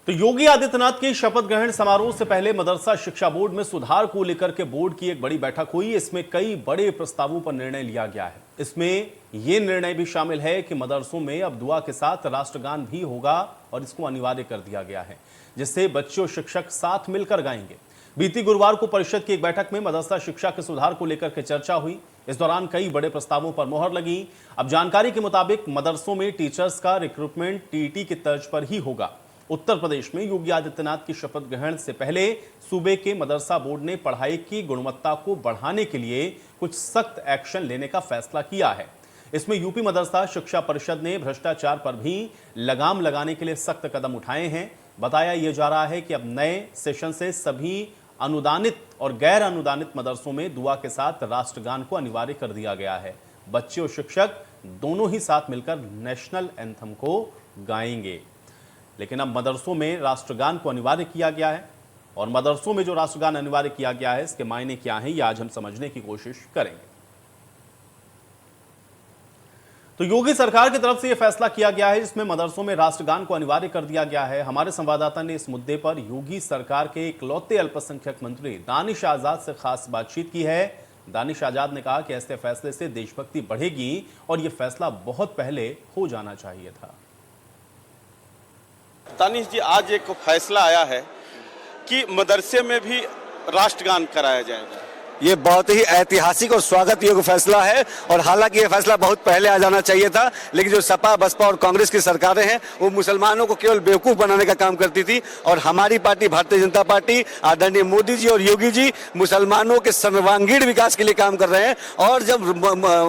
तो योगी आदित्यनाथ के शपथ ग्रहण समारोह से पहले मदरसा शिक्षा बोर्ड में सुधार को लेकर के बोर्ड की एक बड़ी बैठक हुई। इसमें कई बड़े प्रस्तावों पर निर्णय लिया गया है। इसमें यह निर्णय भी शामिल है कि मदरसों में अब दुआ के साथ राष्ट्रगान भी होगा और इसको अनिवार्य कर दिया गया है, जिससे बच्चे और शिक्षक साथ मिलकर गाएंगे। बीती गुरुवार को परिषद की एक बैठक में मदरसा शिक्षा के सुधार को लेकर के चर्चा हुई। इस दौरान कई बड़े प्रस्तावों पर मोहर लगी। अब जानकारी के मुताबिक मदरसों में टीचर्स का रिक्रूटमेंट टीईटी की तर्ज पर ही होगा। उत्तर प्रदेश में योगी आदित्यनाथ की शपथ ग्रहण से पहले सूबे के मदरसा बोर्ड ने पढ़ाई की गुणवत्ता को बढ़ाने के लिए कुछ सख्त एक्शन लेने का फैसला किया है। इसमें यूपी मदरसा शिक्षा परिषद ने भ्रष्टाचार पर भी लगाम लगाने के लिए सख्त कदम उठाए हैं। बताया यह जा रहा है कि अब नए सेशन से सभी अनुदानित और गैर अनुदानित मदरसों में दुआ के साथ राष्ट्रगान को अनिवार्य कर दिया गया है। बच्चे और शिक्षक दोनों ही साथ मिलकर नेशनल एंथम को गाएंगे। लेकिन अब मदरसों में राष्ट्रगान को अनिवार्य किया गया है और मदरसों में जो राष्ट्रगान अनिवार्य किया गया है इसके मायने क्या हैं, ये आज हम समझने की कोशिश करेंगे। तो योगी सरकार की तरफ से यह फैसला किया गया है जिसमें मदरसों में राष्ट्रगान को अनिवार्य कर दिया गया है। हमारे संवाददाता ने इस मुद्दे पर योगी सरकार के इकलौते अल्पसंख्यक मंत्री दानिश आजाद से खास बातचीत की है। दानिश आजाद ने कहा कि ऐसे फैसले से देशभक्ति बढ़ेगी और यह फैसला बहुत पहले हो जाना चाहिए था। दानिश जी, आज एक फैसला आया है कि मदरसे में भी राष्ट्रगान कराया जाएगा। ये बहुत ही ऐतिहासिक और स्वागत योग्य फैसला है और हालांकि ये फैसला बहुत पहले आ जाना चाहिए था, लेकिन जो सपा बसपा और कांग्रेस की सरकारें हैं वो मुसलमानों को केवल बेवकूफ बनाने का काम करती थी और हमारी पार्टी भारतीय जनता पार्टी आदरणीय मोदी जी और योगी जी मुसलमानों के सर्वांगीण विकास के लिए काम कर रहे हैं। और जब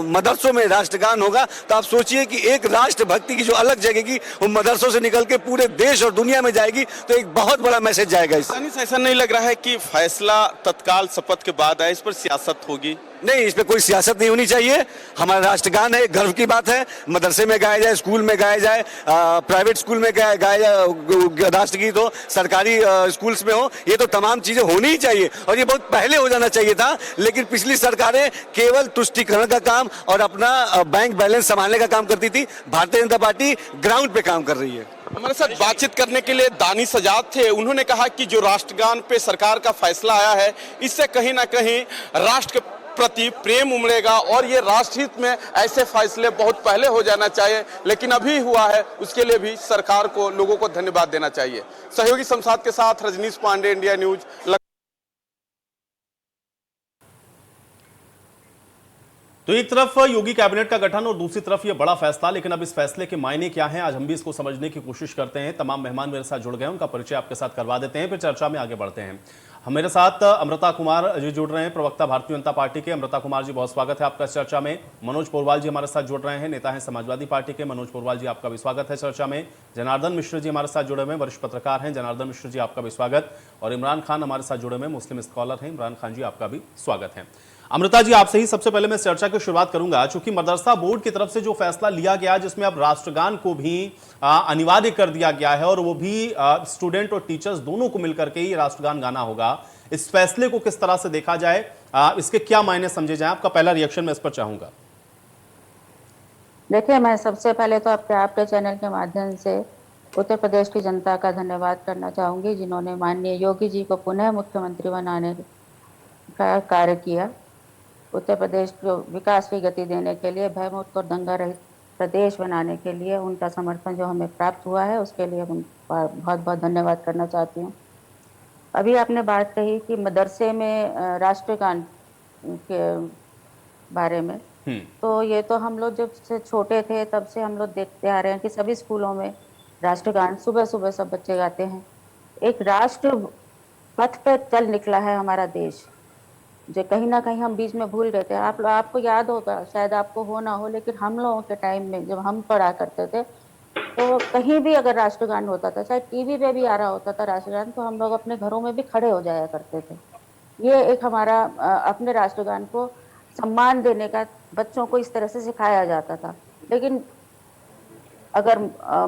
मदरसों में राष्ट्रगान होगा तो आप सोचिए कि एक राष्ट्रभक्ति की जो अलग जगेगी वो मदरसों से निकल के पूरे देश और दुनिया में जाएगी, तो एक बहुत बड़ा मैसेज जाएगा। ऐसा नहीं लग रहा है कि फैसला तत्काल शपथ के बाद आए, पर सियासत होगी? नहीं, इस पे कोई सियासत नहीं होनी चाहिए। हमारा राष्ट्रगान है, गर्व की बात है। मदरसे में गाया जाए, स्कूल में गाया जाए, प्राइवेट स्कूल में गाया जाए, राष्ट्रगीत हो, सरकारी स्कूल्स में हो, ये तो तमाम चीजें होनी ही चाहिए और ये बहुत पहले हो जाना चाहिए था। लेकिन पिछली सरकारें केवल तुष्टीकरण का काम और अपना बैंक बैलेंस संभालने का काम करती थी। भारतीय जनता पार्टी ग्राउंड पे काम कर रही है। हमारे साथ बातचीत करने के लिए दानिश आजाद थे। उन्होंने कहा कि जो राष्ट्रगान पे सरकार का फैसला आया है इससे कहीं ना कहीं राष्ट्र के प्रति प्रेम उमड़ेगा और ये राष्ट्रहित में ऐसे फैसले बहुत पहले हो जाना चाहिए, लेकिन अभी हुआ है उसके लिए भी सरकार को, लोगों को धन्यवाद देना चाहिए। सहयोगी शमशाद के साथ रजनीश पांडे, इंडिया न्यूज। तो एक तरफ योगी कैबिनेट का गठन और दूसरी तरफ ये बड़ा फैसला, लेकिन अब इस फैसले के मायने क्या हैं, आज हम भी इसको समझने की कोशिश करते हैं। तमाम मेहमान मेरे साथ जुड़ गए हैं, उनका परिचय आपके साथ करवा देते हैं, फिर चर्चा में आगे बढ़ते हैं। मेरे साथ अमृता कुमार जी जुड़ रहे हैं, प्रवक्ता भारतीय जनता पार्टी के। अमृता कुमार जी, बहुत स्वागत है आपका इस चर्चा में। मनोज पोरवाल जी हमारे साथ जुड़ रहे हैं, नेता हैं समाजवादी पार्टी के। मनोज पोरवाल जी, आपका भी स्वागत है चर्चा में। जनार्दन मिश्र जी हमारे साथ जुड़े हुए, वरिष्ठ पत्रकार हैं। जनार्दन मिश्र जी, आपका भी स्वागत। और इमरान खान हमारे साथ जुड़े हुए, मुस्लिम स्कॉलर हैं। इमरान खान जी, आपका भी स्वागत है। अमृता जी, आपसे ही सबसे पहले मैं चर्चा की शुरुआत करूंगा। चूंकि मदरसा बोर्ड की तरफ से जो फैसला लिया गया जिसमें अब राष्ट्रगान को भी अनिवार्य कर दिया गया है और वो भी स्टूडेंट और टीचर्स दोनों को मिलकर के ही राष्ट्रगान गाना होगा, इस फैसले को किस तरह से देखा जाए, इसके क्या मायने समझे जाए? आपका पहला रिएक्शन मैं इस पर चाहूंगा। देखिए, मैं सबसे पहले तो आपके चैनल के माध्यम से उत्तर प्रदेश की जनता का धन्यवाद करना चाहूंगी, जिन्होंने माननीय योगी जी को पुनः मुख्यमंत्री बनाने का कार्य किया। उत्तर प्रदेश को विकास की गति देने के लिए, भयमुक्त और दंगा रहित प्रदेश बनाने के लिए उनका समर्थन जो हमें प्राप्त हुआ है, उसके लिए उनका बहुत बहुत धन्यवाद करना चाहती हूँ। अभी आपने बात कही कि मदरसे में राष्ट्रगान के बारे में, तो ये तो हम लोग जब से छोटे थे तब से हम लोग देखते आ रहे हैं कि सभी स्कूलों में राष्ट्रगान सुबह सुबह सब बच्चे गाते हैं। एक राष्ट्र पथ पर चल निकला है हमारा देश, जो कहीं ना कहीं हम बीच में भूल गए थे। आपको याद होगा, शायद आपको हो ना हो, लेकिन हम लोगों के टाइम में जब हम पढ़ा करते थे तो कहीं भी अगर राष्ट्रगान होता था, चाहे टीवी पे भी आ रहा होता था राष्ट्रगान, तो हम लोग अपने घरों में भी खड़े हो जाया करते थे। ये एक हमारा अपने राष्ट्रगान को सम्मान देने का बच्चों को इस तरह से सिखाया जाता था। लेकिन अगर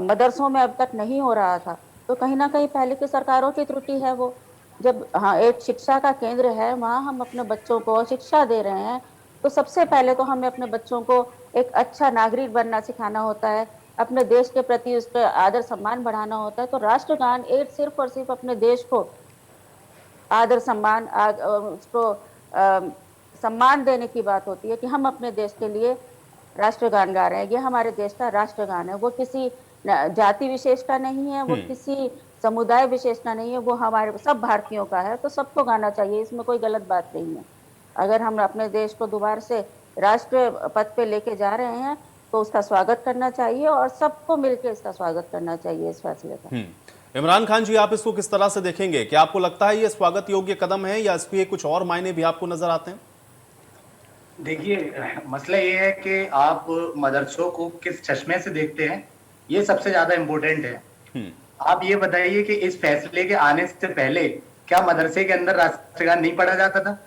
मदरसों में अब तक नहीं हो रहा था तो कहीं ना कहीं पहले की सरकारों की त्रुटि है वो। जब एक शिक्षा का केंद्र है, वहाँ हम अपने बच्चों को शिक्षा दे रहे हैं, तो सबसे पहले तो हमें अपने बच्चों को एक अच्छा नागरिक बनना सिखाना होता है, अपने देश के प्रति उसका आदर सम्मान बढ़ाना होता है, तो राष्ट्रगान एक सिर्फ और सिर्फ अपने देश को आदर सम्मान उसको सम्मान देने की बात होती है कि हम अपने देश के लिए राष्ट्रगान गा रहे हैं। ये हमारे देश का राष्ट्रगान है, वो किसी जाति विशेष का नहीं है, वो किसी समुदाय विशेष का नहीं है, वो हमारे सब भारतीयों का है, तो सबको गाना चाहिए, इसमें कोई गलत बात नहीं है। अगर हम अपने देश को दोबारा से राष्ट्र पद पे लेके जा रहे हैं तो उसका स्वागत करना चाहिए और सबको मिलकर इसका स्वागत करना चाहिए, इस फैसले का। इमरान खान जी, आप इसको किस तरह से देखेंगे? क्या आपको लगता है ये स्वागत योग्य कदम है या इसके कुछ और मायने भी आपको नजर आते हैं? देखिए, मसला ये है कि आप मदरसों को किस चश्मे से देखते हैं, ये सबसे ज्यादा इम्पोर्टेंट है। आप ये बताइए कि इस फैसले के आने से पहले क्या मदरसे के अंदर राष्ट्रगान नहीं पढ़ा जाता था?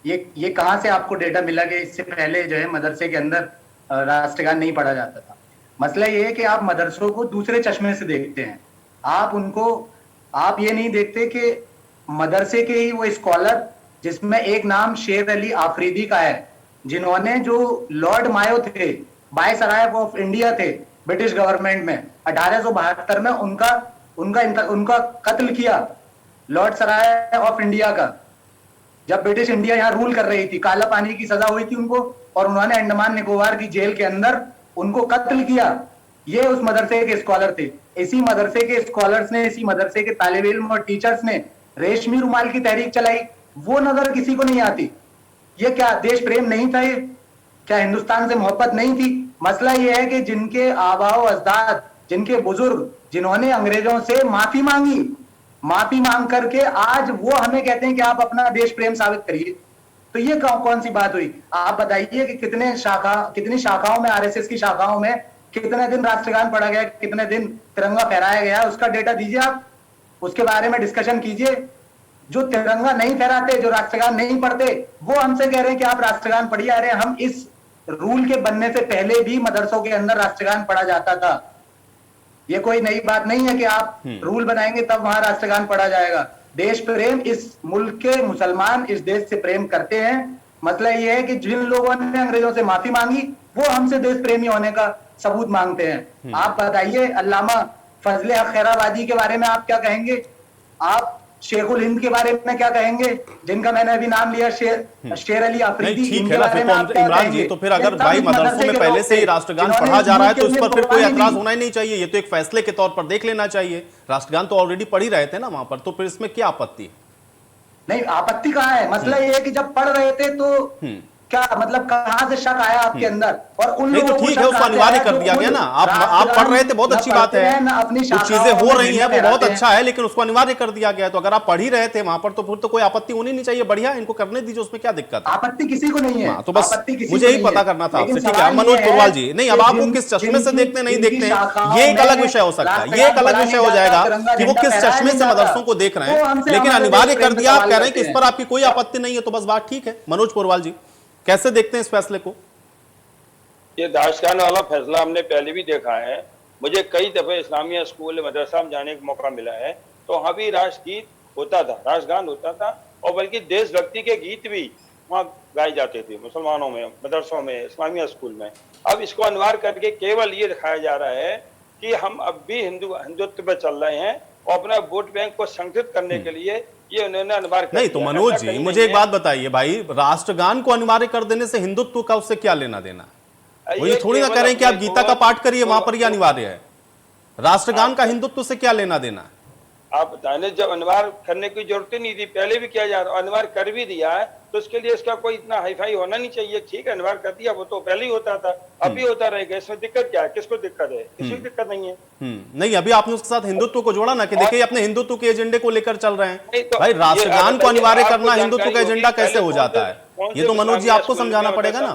ये कहाँ से आपको डेटा मिला कि इससे पहले जो है मदरसे के अंदर राष्ट्रगान नहीं पढ़ा जाता था? मसला ये है कि आप मदरसों को दूसरे चश्मे से देखते हैं। आप ये नहीं देखते कि मदरसे के ही वो स्कॉलर, जिसमें एक नाम शेर अली आफरीदी का है, जिन्होंने जो लॉर्ड मायो थे, वायसराय ऑफ इंडिया थे ब्रिटिश गवर्नमेंट में 1872 में, उनका कत्ल किया, लॉर्ड सराय ऑफ इंडिया का, जब ब्रिटिश इंडिया यहाँ रूल कर रही थी। काला पानी की सजा हुई थी उनको और उन्होंने अंडमान निकोबार की जेल के अंदर उनको कत्ल किया। ये उस मदरसे के स्कॉलर थे। इसी मदरसे के स्कॉलर्स ने, इसी मदरसे के तालिब इल्म और टीचर्स ने रेशमी रुमाल की तहरीक चलाई। वो नजर किसी को नहीं आती। ये क्या देश प्रेम नहीं था? ये क्या हिंदुस्तान से मोहब्बत नहीं थी? मसला ये है कि जिनके आबाओ अजदाद, जिनके बुजुर्ग, जिन्होंने अंग्रेजों से माफी मांग करके आज वो हमें कहते हैं कि आप अपना देश प्रेम साबित करिए, तो ये कौन सी बात हुई? आप बताइए कि कितनी शाखाओं में, आरएसएस की शाखाओं में कितने दिन राष्ट्रगान पढ़ा गया, कितने दिन तिरंगा फहराया गया, उसका डेटा दीजिए आप, उसके बारे में डिस्कशन कीजिए। जो तिरंगा नहीं फहराते, जो राष्ट्रगान नहीं पढ़ते, वो हमसे कह रहे हैं कि आप राष्ट्रगान पढ़िए। अरे हम इस रूल के बनने से पहले भी मदरसों के अंदर राष्ट्रगान पढ़ा जाता था। ये कोई नई बात नहीं है कि आप रूल बनाएंगे तब वहां राष्ट्रगान पढ़ा जाएगा। देश प्रेम, इस मुल्क के मुसलमान इस देश से प्रेम करते हैं। मसला ये है कि जिन लोगों ने अंग्रेजों से माफी मांगी वो हमसे देश प्रेमी होने का सबूत मांगते हैं। आप बताइए, अल्लामा फजले हक खैराबादी के बारे में आप क्या कहेंगे? आप शेखुल हिंद के बारे में क्या कहेंगे, जिनका मैंने अभी नाम लिया, शेर अली अफरीदी? ठीक है ना, फिर तो इमरान जी, तो फिर अगर भाई मदरसों में पहले से ही राष्ट्रगान पढ़ा जा रहा है तो उस पर फिर कोई एतराज होना ही नहीं चाहिए। ये तो एक फैसले के तौर पर देख लेना चाहिए। राष्ट्रगान तो ऑलरेडी पढ़ ही रहे थे ना वहां पर, तो फिर इसमें क्या आपत्ति है? नहीं, आपत्ति कहाँ है? मसला ये है कि जब पढ़ रहे थे तो क्या मतलब कहां से शक आया आपके अंदर? और उन लोगों को ठीक है, उसको अनिवार्य कर दिया गया ना। आप पढ़ रहे थे, बहुत अच्छी बात है, कुछ चीजें हो रही हैं वो बहुत अच्छा है, लेकिन उसको अनिवार्य कर दिया गया। तो अगर आप पढ़ ही रहे थे वहां पर तो फिर तो कोई आपत्ति होनी नहीं चाहिए। बढ़िया, इनको करने दीजिए, उसमें क्या दिक्कत है? आपत्ति किसी को नहीं है। तो बस मुझे ही पता करना था आपसे। ठीक है मनोज पुरवाल जी, नहीं अब आपको किस चश्मे से देखते नहीं देखते हैं ये एक अलग विषय हो सकता है, ये एक अलग विषय हो जाएगा कि वो किस चश्मे से मदरसों को देख रहे हैं, लेकिन अनिवार्य कर दिया। आप कह रहे हैं कि इस पर आपकी कोई आपत्ति नहीं है, तो बस बात ठीक है। मनोज पुरवाल जी, कैसे देखते हैं इस फैसले को? ये राष्ट्रगान वाला फैसला हमने पहले भी देखा है। मुझे कई दफे इस्लामिया स्कूल मदरसा में जाने का मौका मिला है, तो वहाँ भी राष्ट्रगीत होता था, राष्ट्रगान होता था, और बल्कि देशभक्ति के गीत भी वहाँ गाए जाते थे मुसलमानों में, मदरसों में, इस्लामिया स्कूल में। अब इसको अनिवार्य करके केवल ये दिखाया जा रहा है कि हम अब भी हिंदुत्व पे चल रहे हैं और अपना वोट बैंक को संगठित करने के लिए ये उन्होंने अनिवार्य नहीं। तो मनोज जी, मुझे एक बात बताइए भाई, राष्ट्रगान को अनिवार्य कर देने से हिंदुत्व का उससे क्या लेना देना? वो ये थोड़ी ना करें कि आप गीता का पाठ करिए, वहां पर ये अनिवार्य है। राष्ट्रगान का हिंदुत्व से क्या लेना देना? आप बताने, जब अनिवार्य करने की जरूरत ही नहीं थी, पहले भी किया जा रहा, अनिवार्य कर भी दिया है, तो उसके लिए इसका कोई इतना हाईफाई होना नहीं चाहिए। ठीक है, अनिवार्य कर दिया, वो तो पहले ही होता था, अब भी होता रहेगा, इसमें दिक्कत क्या है? किसको दिक्कत है? किसी को दिक्कत नहीं है। नहीं, अभी आपने उसके साथ हिंदुत्व को जोड़ा ना कि देखिए अपने हिंदुत्व के एजेंडे को लेकर चल रहे हैं। भाई राष्ट्रगान को अनिवार्य करना हिंदुत्व का एजेंडा कैसे हो जाता है? ये तो मनोज जी आपको समझाना पड़ेगा ना।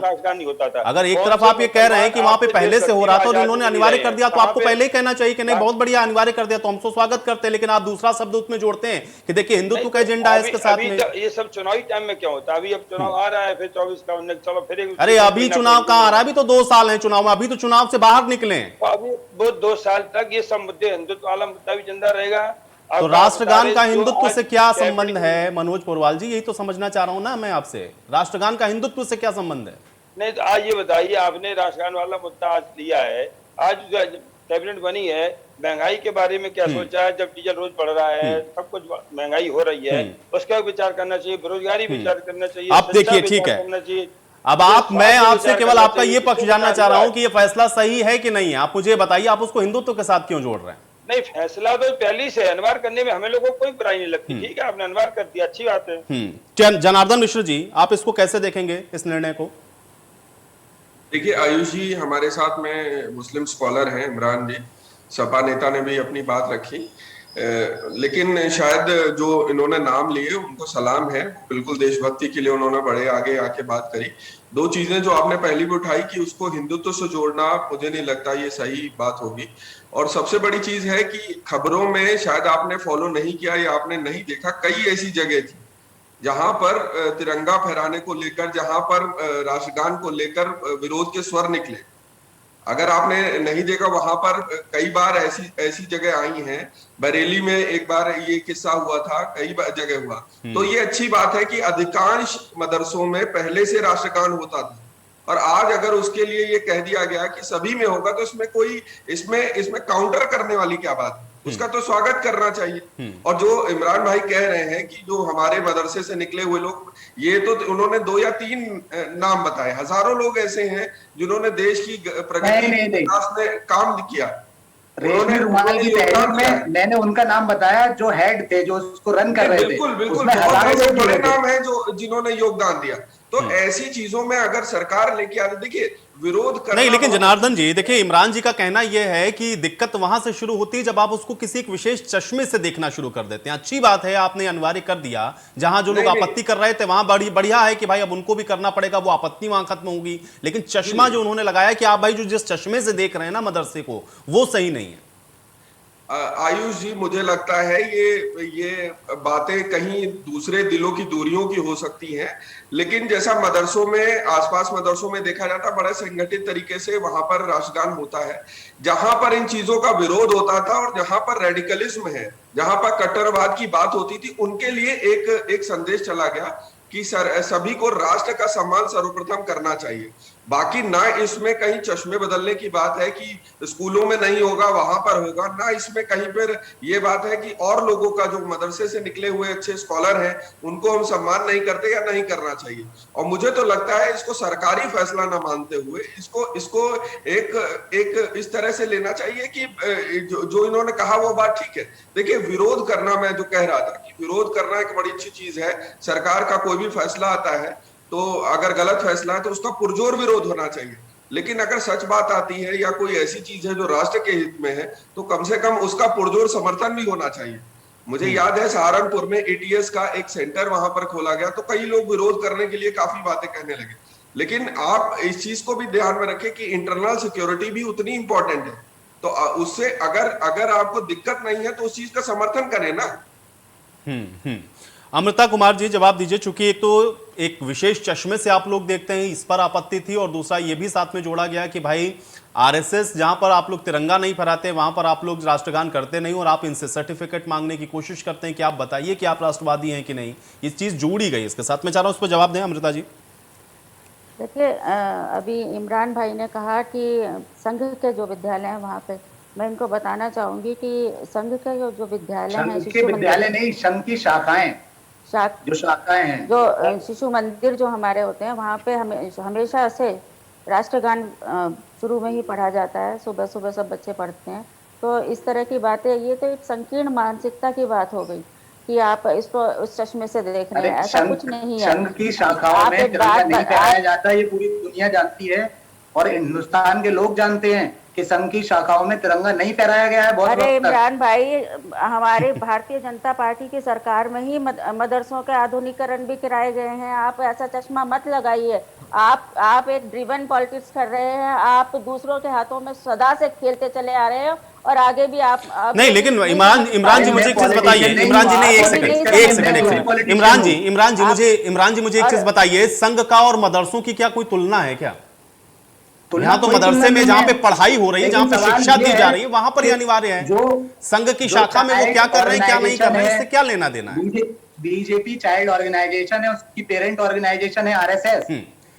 अगर एक तरफ आप ये कह रहे हैं कि वहां पे पहले से हो रहा था और इन्होंने अनिवार्य कर दिया, तो आपको पहले ही कहना चाहिए कि नहीं बहुत बढ़िया अनिवार्य कर दिया, तो हम तो स्वागत करते हैं। लेकिन आप दूसरा शब्द उसमें जोड़ते हैं कि देखिए हिंदुत्व का एजेंडा है इसके साथ में। ये सब चुनावी टाइम में क्या होता है? अभी अब चुनाव आ रहा है, फिर 24 का, चलो फिर। अरे अभी चुनाव कहाँ आ रहा है? अभी तो 2 साल है चुनाव में, अभी तो चुनाव से बाहर निकले। अभी वो 2 साल तक ये सब मुद्दे, हिंदुत्व वाला मुद्दा भी जिंदा रहेगा। तो राष्ट्रगान का हिंदुत्व से क्या संबंध है मनोज पुरवाल जी? यही तो समझना चाह रहा हूं ना मैं आपसे, राष्ट्रगान का हिंदुत्व से क्या संबंध है? नहीं, तो आज ये बताइए, आपने राष्ट्रगान वाला मुद्दा आज लिया है, आज कैबिनेट बनी है, महंगाई के बारे में क्या सोचा है? जब डीजल रोज बढ़ रहा है, सब कुछ महंगाई हो रही है, उसका विचार करना चाहिए, बेरोजगारी विचार करना चाहिए, आप देखिए, शिक्षा ठीक विचार है। करना चाहिए। अब आप, मैं स्वास्थ्य आपसे विचार केवल करना आपका चाहिए, ये पक्ष इसको जानना विचार चाह रहा हुआ हूं कि ये फैसला सही है कि नहीं है। आप मुझे बताइए, आप उसको हिंदुत्व के साथ क्यों जोड़ रहे हैं? नहीं, फैसला तो पहले से अनवार करने में हमें लोगों को कोई बुराई नहीं लगती। ठीक है, आपने अनवार कर दिया, अच्छी बात है। जनार्दन मिश्र जी, आप इसको कैसे देखेंगे, इस निर्णय को? देखिए आयुष जी, हमारे साथ में मुस्लिम स्कॉलर हैं, इमरान जी, सपा नेता ने भी अपनी बात रखी, लेकिन शायद जो इन्होंने नाम लिए उनको सलाम है, बिल्कुल देशभक्ति के लिए उन्होंने बड़े आगे आके बात करी। दो चीजें जो आपने पहली भी उठाई कि उसको हिंदुत्व से जोड़ना, मुझे नहीं लगता ये सही बात होगी। और सबसे बड़ी चीज है कि खबरों में शायद आपने फॉलो नहीं किया या आपने नहीं देखा, कई ऐसी जगह थी जहां पर तिरंगा फहराने को लेकर, जहां पर राष्ट्रगान को लेकर विरोध के स्वर निकले। अगर आपने नहीं देखा, वहां पर कई बार ऐसी जगह आई हैं। बरेली में एक बार ये किस्सा हुआ था, कई जगह हुआ। तो ये अच्छी बात है कि अधिकांश मदरसों में पहले से राष्ट्रगान होता था, और आज अगर उसके लिए ये कह दिया गया कि सभी में होगा, तो इसमें कोई इसमें काउंटर करने वाली क्या बात है? उसका तो स्वागत करना चाहिए। और जो इमरान भाई कह रहे हैं कि जो हमारे मदरसे से निकले हुए लोग, ये तो उन्होंने 2 या 3 नाम बताए, हजारों लोग ऐसे हैं जिन्होंने देश की प्रगति विकास में काम किया। रेशमी रुमाल की तहरीक में मैंने उनका नाम बताया, जो हेड थे, जो उसको रन कर रहे थे। बिल्कुल बिल्कुल, उसमें बहुत हजारों ऐसे लोग बड़े जुड़े थे। नाम हैं जो जिन्होंने योगदान दिया। तो ऐसी चीजों में अगर सरकार लेके आती, देखिए विरोध करना नहीं, लेकिन जनार्दन जी देखिए, इमरान जी का कहना यह है कि दिक्कत वहां से शुरू होती है जब आप उसको किसी एक विशेष चश्मे से देखना शुरू कर देते हैं। अच्छी बात है, आपने अनिवार्य कर दिया। जहां जो लोग आपत्ति कर रहे थे वहां बढ़िया है कि भाई अब उनको भी करना पड़ेगा, वो आपत्ति वहां खत्म होगी। लेकिन चश्मा जो उन्होंने लगाया कि आप भाई जो जिस चश्मे से देख रहे हैं ना मदरसे को, वो सही नहीं है। आयुष जी, मुझे लगता है ये बातें कहीं दूसरे दिलों की दूरियों की हो सकती हैं, लेकिन जैसा मदरसों में, आसपास मदरसों में देखा जाता, बड़े संगठित तरीके से वहां पर राष्ट्रगान होता है। जहां पर इन चीजों का विरोध होता था और जहां पर रेडिकलिज्म है, जहां पर कट्टरवाद की बात होती थी, उनके लिए एक संदेश चला गया कि सभी को राष्ट्र का सम्मान सर्वप्रथम करना चाहिए। बाकी ना इसमें कहीं चश्मे बदलने की बात है कि स्कूलों में नहीं होगा वहां पर होगा, ना इसमें कहीं पर ये बात है कि और लोगों का जो मदरसे से निकले हुए अच्छे स्कॉलर हैं उनको हम सम्मान नहीं करते या नहीं करना चाहिए। और मुझे तो लगता है इसको सरकारी फैसला ना मानते हुए इसको एक इस तरह से लेना चाहिए कि जो इन्होंने कहा वो बात ठीक है। देखिए, विरोध करना, मैं जो कह रहा था कि विरोध करना एक बड़ी अच्छी चीज है। सरकार का कोई भी फैसला आता है तो अगर गलत फैसला है तो उसका पुरजोर विरोध होना चाहिए, लेकिन अगर सच बात आती है या कोई ऐसी चीज है जो राष्ट्र के हित में है, तो कम से कम उसका पुरजोर समर्थन भी होना चाहिए। मुझे याद है सहारनपुर में एटीएस का एक सेंटर वहां पर खोला गया, तो कई लोग विरोध करने के लिए काफी बातें कहने लगे। लेकिन आप इस चीज को भी ध्यान में रखें कि इंटरनल सिक्योरिटी भी उतनी इंपॉर्टेंट है। तो उससे अगर आपको दिक्कत नहीं है तो उस चीज का समर्थन करें ना। अमृता कुमार जी, जवाब दीजिए। चूंकि एक तो एक विशेष चश्मे से आप लोग देखते हैं, इस पर आपत्ति थी, और दूसरा ये भी साथ में जोड़ा गया कि भाई आरएसएस जहां पर आप लोग तिरंगा नहीं फहराते वहां पर आप लोग राष्ट्रगान करते नहीं, और आप इनसे सर्टिफिकेट मांगने की कोशिश करते हैं कि आप बताइए कि आप राष्ट्रवादी हैं कि नहीं। ये चीज जोड़ी गई इसके साथ। मैं चाह रहा हूं उस पर जवाब दें अमृता जी। देखिए, अभी इमरान भाई ने कहा कि संघ के जो विद्यालय हैं वहाँ पे, मैं इनको बताना चाहूंगी कि संघ के जो विद्यालय हैं, विद्यालय नहीं, संघ की शाखाएं, जो शाखाएं हैं, जो शिशु मंदिर जो हमारे होते हैं, वहाँ पे हमेशा से राष्ट्रगान शुरू में ही पढ़ा जाता है। सुबह सुबह सब बच्चे पढ़ते हैं। तो इस तरह की बातें, ये तो एक संकीर्ण मानसिकता की बात हो गई कि आप इसको उस चश्मे से देख रहे हैं। ऐसा कुछ नहीं है। संघ की शाखाओं में तिरंगा नहीं फहराया जाता, ये पूरी दुनिया जानती है और हिंदुस्तान के लोग जानते हैं कि संघ की शाखाओं में तिरंगा नहीं फहराया गया है। बहुत अरे इमरान भाई, हमारे भारतीय जनता पार्टी की सरकार में ही मदरसों के आधुनिकीकरण भी कराए गए हैं। आप ऐसा चश्मा मत लगाइए। आप एक ड्रिवन पॉलिटिक्स कर रहे हैं। आप दूसरों के हाथों में सदा से खेलते चले आ रहे हो और आगे भी आप नहीं। लेकिन इमरान जी मुझे एक चीज बताइए। इमरान जी ने एक सेकंड इमरान जी मुझे एक चीज बताइए, संघ का और मदरसों की क्या कोई तुलना है क्या? यहाँ तो मदरसे में जहाँ पे पढ़ाई हो रही है, जहाँ पे शिक्षा दी जा रही है, वहां पर ये अनिवार्य है। जो संघ की शाखा में वो क्या कर रहे हैं, क्या नहीं कर रहे हैं, इससे क्या लेना देना है? बीजेपी चाइल्ड ऑर्गेनाइजेशन है, उसकी पेरेंट ऑर्गेनाइजेशन है आरएसएस।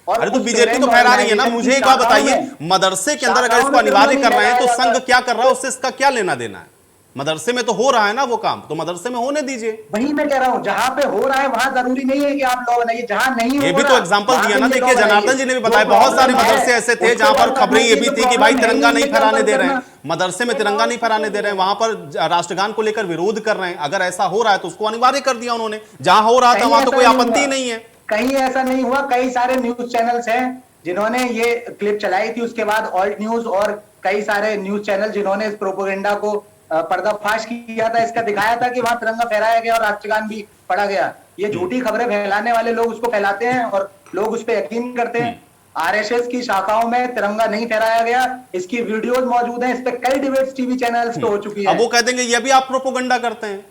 और अरे तो उस बीजेपी तो parent फहरा रही है ना। organization मुझे की एक बात शाखाओं बताइए, में- मदरसे के अंदर अगर शाखाओं इसको में अनिवार्य तिरंगा कर रहे हैं तो नहीं संघ फहराया क्या कर रहा है, उससे इसका क्या लेना देना है? मदरसे में तो हो रहा है ना वो काम, तो मदरसे में होने दीजिए। वही मैं कह रहा हूँ, जहाँ पे हो रहा है वहां जरूरी नहीं है कि आप लॉ बनाइए, जहाँ नहीं ये हो भी रहा, तो एग्जांपल वहाँ दिया पे ना। ये देखिए law बनाइए। जनार्दन जी ने भी जो बताया बहुत सारे problem है, मदरसे ऐसे थे उसको जहां पर बंद खबरें ये करना भी चाहिए। थी जो कि भाई problem तिरंगा नहीं है, फहराने बंद दे रहे हैं, करना। मदरसे में तिरंगा नहीं फहराने दे रहे हैं, वहां पर राष्ट्रगान को लेकर विरोध कर रहे हैं। अगर ऐसा हो रहा है तो उसको अनिवार्य कर दिया उन्होंने। जहां हो रहा था कहीं वहां तो ऐसा कोई नहीं आपत्ति हुआ। नहीं है। कहीं ऐसा नहीं हुआ। कई सारे न्यूज चैनल्स हैं जिन्होंने ये क्लिप चलाई थी, उसके बाद ऑल्ट न्यूज और कई सारे न्यूज चैनल जिन्होंने इस प्रोपोगेंडा को पर्दाफाश किया था, इसका दिखाया था कि वहां तिरंगा फहराया गया और राष्ट्रगान भी पढ़ा गया। ये झूठी खबरें फैलाने वाले लोग उसको फैलाते हैं और लोग उस पर यकीन करते हैं। आरएसएस की शाखाओं में तिरंगा नहीं फहराया गया, इसकी वीडियोस मौजूद हैं, इस पे कई डिबेट्स टीवी चैनल्स पे हो चुकी है। अब वो कह देंगे ये भी आप प्रोपोगंडा करते हैं।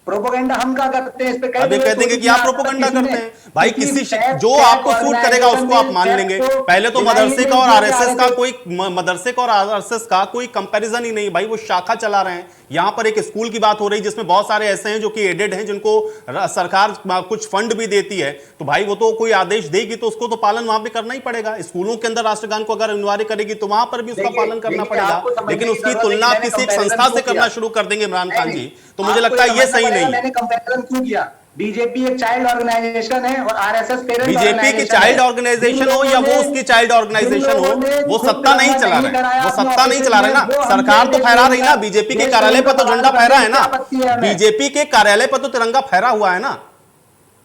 प्रोपोगंडा हम क्या करते हैं, इस पे कई अब ये debates कह देंगे हो कि आप चुकी हैं। प्रोपोगंडा किसी ने- करते हैं। भाई किसी किसी फैक्ट जो चेक आपको सूट करेगा उसको आप मान organization लेंगे। ने पहले तो दिलाई मदरसे नहीं का और कि आरएसएस का RSS कोई मदरसे का और आरएसएस का कोई कंपैरिजन ही नहीं। भाई वो शाखा चला रहे हैं। यहां पर एक स्कूल की बात हो रही है जिसमें बहुत सारे ऐसे हैं जो कि एडेड हैं, जिनको सरकार कुछ फंड भी देती है। तो भाई वो तो कोई आदेश देगी तो उसको तो पालन वहां पे करना ही पड़ेगा। स्कूलों के अंदर राष्ट्रगान को अगर अनिवार्य करेगी तो वहां पर भी उसका देखिए, पालन करना देखिए, पड़ेगा। आपको समझने लेकिन की उसकी जरूरत है तुलना कि आप मैंने किसी एक comparison संस्था से क्यों करना किया? शुरू कर देंगे इमरान खान जी, तो मुझे आपको लगता है ये समझना सही पड़ेगा नहीं है। मैंने कंपैरिजन क्यों किया। बीजेपी एक चाइल्ड ऑर्गेनाइजेशन है और आरएसएस पेरेंट बीजेपी की चाइल्ड ऑर्गेनाइजेशन हो या वो उसकी चाइल्ड ऑर्गेनाइजेशन हो, वो सत्ता नहीं चला रहे हैं। वो सत्ता नहीं चला रहे ना, सरकार तो फहरा रही ना। बीजेपी के कार्यालय पर तो झंडा फहरा है ना, बीजेपी के कार्यालय पर तो तिरंगा फहरा हुआ है ना।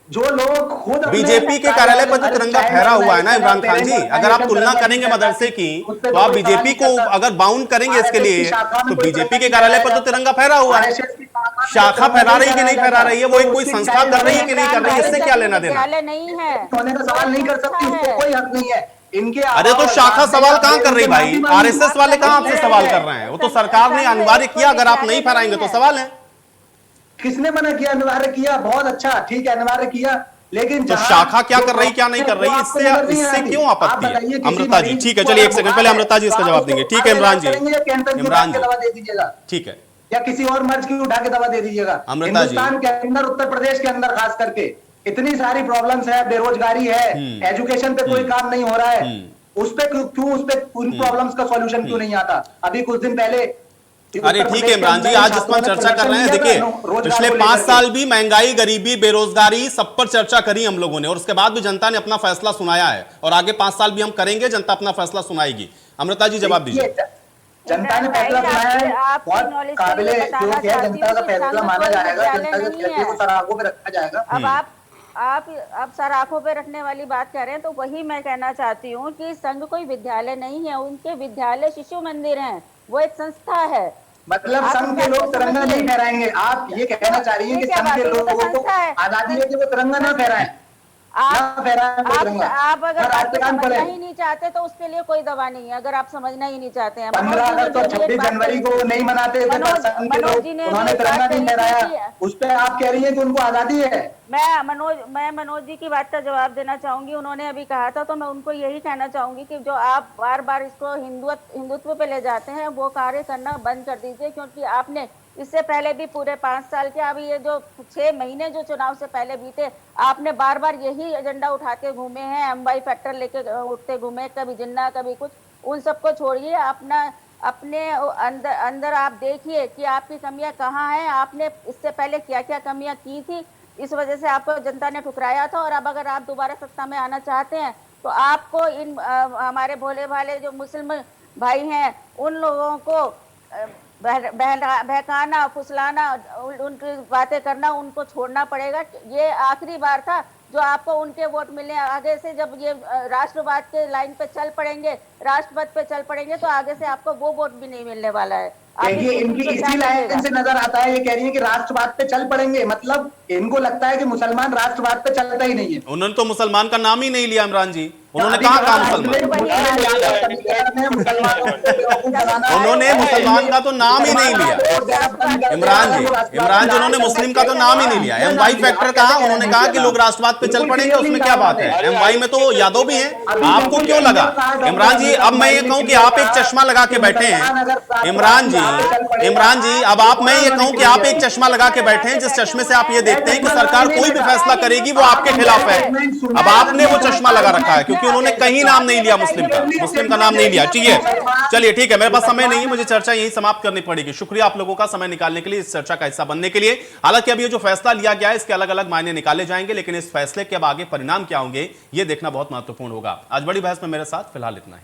जो लोग खुद बीजेपी के कार्यालय पर तो तिरंगा फहरा हुआ है ना इमरान खान जी। अगर आप तुलना करेंगे मदरसे की तो आप बीजेपी को अगर बाउंड करेंगे इसके लिए तो बीजेपी के कार्यालय पर तो तिरंगा फहरा हुआ है। शाखा फहरा रही कि नहीं फहरा रही है, वो एक कोई संस्था कर रही है कि नहीं कर रही है, इससे क्या लेना देना। विद्यालय नहीं है, होने का सवाल नहीं कर सकती, उसको कोई हक नहीं है। इनके अरे तो शाखा सवाल कहां कर रही भाई? आरएसएस वाले कहां आपसे सवाल कर रहे हैं? वो तो सरकार ने अनिवार्य किया, अगर आप नहीं फहराएंगे तो सवाल है। किसने मना किया? अनिवार्य किया, बहुत अच्छा, ठीक है, अनिवार्य किया। लेकिन तो शाखा क्या कर रही क्या नहीं कर रही, इससे क्यों आपत्ति है? अमृता जी ठीक है, चलिए एक सेकंड पहले अमृता जी इसका जवाब देंगे। ठीक है इमरान जी, इमरान जी दवा दे दीजिएगा, ठीक है, या किसी और मर्ज की उठा के दवा दे दीजिएगा। अमृता जी। हिंदुस्तान के अंदर, उत्तर प्रदेश के अंदर खास करके इतनी सारी प्रॉब्लम्स है, बेरोजगारी है, एजुकेशन पे कोई काम नहीं हो रहा है, उस पे क्यों उस पे पूरी प्रॉब्लम्स का सॉल्यूशन क्यों नहीं आता? अभी कुछ दिन पहले अरे ठीक है इमरान जी, आज जिस पर चर्चा कर रहे हैं, देखिए पिछले 5 साल भी महंगाई, गरीबी, बेरोजगारी सब पर चर्चा करी हम लोगों ने और उसके बाद भी जनता ने अपना फैसला सुनाया है और आगे 5 साल भी हम करेंगे, जनता अपना फैसला सुनाएगी। अमृता जी जवाब दीजिए। जनता ने फैसला सुनाया है, बहुत काबिले जो है, जनता का फैसला माना जाएगा, जनता के फैसले को सराखों पे रखा जाएगा। अब आप सर आंखों पे रखने वाली बात कह रहे हैं, तो वही मैं कहना चाहती हूँ कि संघ कोई विद्यालय नहीं है, उनके विद्यालय शिशु मंदिर हैं, वो एक संस्था है। मतलब संघ के लोग तिरंगा नहीं फहराएंगे, आप ये कहना चाह रही हैं कि संघ के लोगों को आजादी है कि वो तिरंगा ना फहराएं? आप अगर समझना ही नहीं चाहते तो उसके लिए कोई दवा नहीं है। अगर आप समझना ही नहीं चाहते हैं, 15 अगस्त और 26 जनवरी को नहीं मनाते थे संघ के लोग, उन्होंने तिरंगा नहीं फहराया, उस पर आप कह रही है कि उनको आजादी है। मैं मनोज जी की बात का जवाब देना चाहूंगी। उन्होंने अभी कहा था तो मैं उनको यही कहना चाहूंगी कि जो आप बार बार इसको हिंदुत्व पे ले जाते हैं वो कार्य करना बंद कर दीजिए, क्योंकि आपने इससे पहले भी पूरे 5 साल के, अभी ये जो 6 महीने जो चुनाव से पहले बीते, आपने बार बार यही एजेंडा उठा के घूमे हैं, एमवाई फैक्टर लेके उठते घूमे, कभी जिन्ना कभी कुछ। उन सबको छोड़िए, अपने अंदर आप देखिए कि आपकी कमियां कहाँ हैं, आपने इससे पहले क्या क्या कमियां की थी, इस वजह से आपको जनता ने ठुकराया था। और अब अगर आप दोबारा सत्ता में आना चाहते हैं तो आपको इन हमारे भोले भाले जो मुस्लिम भाई हैं उन लोगों को बहकाना, फुसलाना, उनकी बातें करना, उनको छोड़ना पड़ेगा। ये आखिरी बार था जो आपको उनके वोट मिलने। आगे से जब ये राष्ट्रवाद के लाइन पे चल पड़ेंगे, राष्ट्रपद पे चल पड़ेंगे, तो आगे से आपको वो वोट भी नहीं मिलने वाला है। देखिए इनकी इसी लाइन से नजर आता है, ये कह रही है कि राष्ट्रवाद पे चल पड़ेंगे, मतलब इनको लगता है कि मुसलमान राष्ट्रवाद पे चलता ही नहीं है। उन्होंने तो मुसलमान का नाम ही नहीं लिया इमरान जी, उन्होंने कहा मुसलमान, उन्होंने मुसलमान का तो नाम ही नहीं लिया। इमरान जी उन्होंने मुस्लिम का तो नाम ही नहीं लिया। एमवाई फैक्टर कहा, उन्होंने कहा कि लोग राष्ट्रवाद पे चल पड़ेंगे, उसमें क्या बात है? एमवाई में तो यादव भी हैं, आपको क्यों लगा? इमरान जी अब मैं ये कहूं कि आप एक चश्मा लगा के बैठे हैं, इमरान जी, अब मैं ये कहूं कि आप एक चश्मा लगा के बैठे हैं, जिस चश्मे से आप ये देखते हैं कि सरकार कोई भी फैसला करेगी वो आपके खिलाफ है। अब आपने वो चश्मा लगा रखा है क्योंकि उन्होंने कहीं नाम नहीं लिया मुस्लिम का नाम नहीं लिया। चलिए ठीक है, मेरे पास समय नहीं है, मुझे चर्चा यही समाप्त करनी पड़ेगी। शुक्रिया आप लोगों का समय निकालने के लिए, इस चर्चा का हिस्सा बनने के लिए। हालांकि अब ये जो फैसला लिया गया है इसके अलग अलग मायने निकाले जाएंगे, लेकिन इस फैसले के अब आगे परिणाम क्या होंगे ये देखना बहुत महत्वपूर्ण होगा। आज बड़ी बहस में मेरे साथ फिलहाल इतना ही।